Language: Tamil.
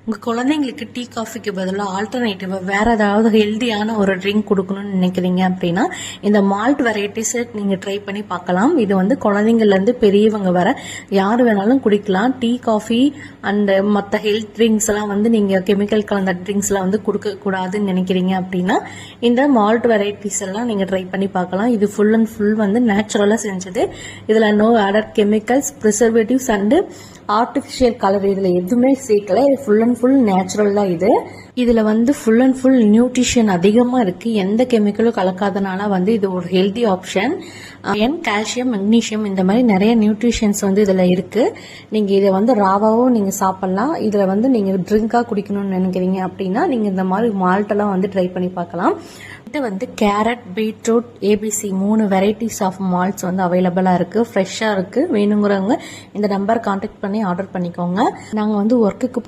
உங்கள் குழந்தைங்களுக்கு டீ காஃபிக்கு பதிலாக ஆல்டர்னேட்டிவாக வேறு ஏதாவது ஹெல்த்தியான ஒரு ட்ரிங்க் கொடுக்கணும்னு நினைக்கிறீங்க அப்படின்னா இந்த மால்ட் வெரைட்டிஸை நீங்கள் ட்ரை பண்ணி பார்க்கலாம். இது வந்து குழந்தைங்கள்லேருந்து பெரியவங்க வர யார் வேணாலும் குடிக்கலாம். டீ காஃபி அண்டு மற்ற ஹெல்த் ட்ரிங்க்ஸ் எல்லாம் வந்து நீங்கள் கெமிக்கல் கலந்த ட்ரிங்க்ஸ்லாம் வந்து கொடுக்கக்கூடாதுன்னு நினைக்கிறீங்க அப்படின்னா இந்த மால்ட் வெரைட்டிஸ் எல்லாம் நீங்கள் ட்ரை பண்ணி பார்க்கலாம். இது ஃபுல் அண்ட் ஃபுல் வந்து நேச்சுரலாக செஞ்சது. இதில் no added chemicals, preservatives and artificial colour இதில் எதுவுமே சேர்க்கல. இது ஃபுல் அண்ட் ஃபுல் நேச்சுரல் தான். இதில் வந்து ஃபுல் அண்ட் ஃபுல் நியூட்ரிஷன் அதிகமாக இருக்குது. எந்த கெமிக்கலும் கலக்காதனால வந்து இது ஒரு ஹெல்தி ஆப்ஷன். கால்சியம், மெக்னீஷியம் இந்த மாதிரி நிறைய நியூட்ரிஷன்ஸ் வந்து இதில் இருக்குது. நீங்கள் இதை வந்து ராவாவும் நீங்கள் சாப்பிட்லாம். இதில் வந்து நீங்கள் ட்ரிங்காக குடிக்கணும்னு நினைக்கிறீங்க அப்படின்னா நீங்கள் இந்த மாதிரி மால்ட்டெல்லாம் வந்து ட்ரை பண்ணி பார்க்கலாம். இது வந்து carrot, beetroot, ABC 3 varieties of malts வந்து அவைலபிளாக இருக்குது. ஃப்ரெஷ்ஷாக இருக்குது. வேணுங்கிறவங்க இந்த நம்பர் கான்டாக்ட் பண்ணி ஆர்டர் பண்ணிக்கோங்க. நாங்கள் வந்து ஒர்க்குக்கு